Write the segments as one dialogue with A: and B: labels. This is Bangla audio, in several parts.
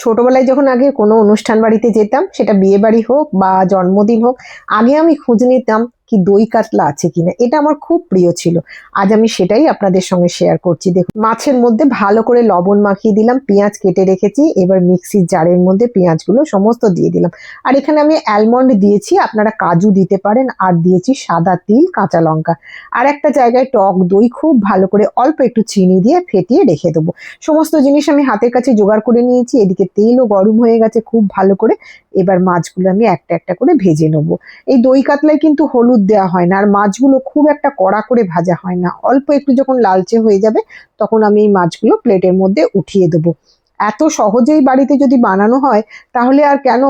A: ছোটবেলায় যখন আগে কোনো অনুষ্ঠান বাড়িতে যেতাম, সেটা বিয়ে বাড়ি হোক বা জন্মদিন হোক, আগে আমি খোঁজ নিতাম কি দই কাতলা আছে কিনা। এটা আমার খুব প্রিয় ছিল। আজ আমি সেটাই আপনাদের সঙ্গে শেয়ার করছি। দেখুন, মাছের মধ্যে ভালো করে লবণ মাখিয়ে দিলাম, পেঁয়াজ কেটে রেখেছি, এবার মিক্সির জারের মধ্যে পেঁয়াজগুলো সমস্ত দিয়ে দিলাম। আর এখানে আমি অ্যালমন্ড দিয়েছি, আপনারা কাজু দিতে পারেন। আর দিয়েছি সাদা তিল, কাঁচা লঙ্কা। আর একটা জায়গায় টক দই খুব ভালো করে অল্প একটু চিনি দিয়ে ফেটিয়ে রেখে দেবো। সমস্ত জিনিস আমি হাতের কাছে জোগাড় করে নিয়েছি। এদিকে তেলও গরম হয়ে গেছে খুব ভালো করে। এবার মাছগুলো আমি একটা একটা করে ভেজে নেবো। এই দই কাতলায় কিন্তু হলুদ দেওয়া হয় না, আর মাছগুলো খুব একটা কড়া করে ভাজা হয় না। অল্প একটু যখন লালচে হয়ে যাবে, তখন আমি এই মাছগুলো প্লেটের মধ্যে উঠিয়ে দেবো। এত সহজেই বাড়িতে যদি বানানো হয়, তাহলে আর কেন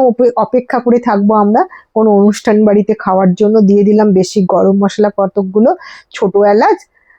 A: অপেক্ষা করে থাকবো আমরা কোনো অনুষ্ঠান বাড়িতে খাওয়ার জন্য। দিয়ে দিলাম বেশি গরম মশলা কতকগুলো, ছোট এলাচ,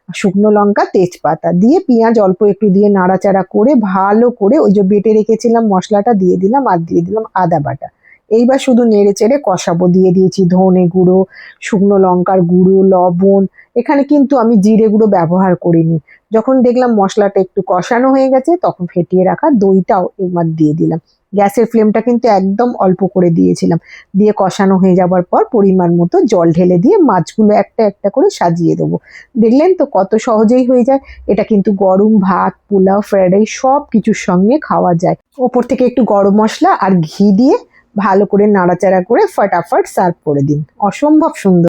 A: শুকনো লঙ্কা, তেজপাতা দিয়ে পেঁয়াজ অল্প একটু দিয়ে নাড়াচাড়া করে ভালো করে ওই যে বেটে রেখেছিলাম মশলাটা দিয়ে দিলাম, আর দিয়ে দিলাম আদা বাটা। এইবার শুধু নেড়ে চেড়ে কষাবো। দিয়ে দিয়েছি ধনে গুঁড়ো, শুকনো লঙ্কার গুঁড়ো, লবণ। এখানে কিন্তু আমি জিরে গুঁড়ো ব্যবহার করিনি। যখন দেখলাম মশলাটা একটু কষানো হয়ে গেছে, তখন ফেটিয়ে রাখা দইটাও এবার দিয়ে দিলাম। গ্যাসের ফ্লেমটা কিন্তু একদম অল্প করে দিয়েছিলাম। দিয়ে কষানো হয়ে যাবার পর পরিমাণ মতো জল ঢেলে দিয়ে মাছগুলো একটা একটা করে সাজিয়ে দেবো। দেখলেন তো কত সহজেই হয়ে যায়। এটা কিন্তু গরম ভাত, পোলাও, ফ্রাইড রাইস সব কিছুর সঙ্গে খাওয়া যায়। ওপর থেকে একটু গরম মশলা আর ঘি দিয়ে ভালো করে নাড়াচাড়া করে ফটাফট সার্ভ করে দিন। অসম্ভব সুন্দর।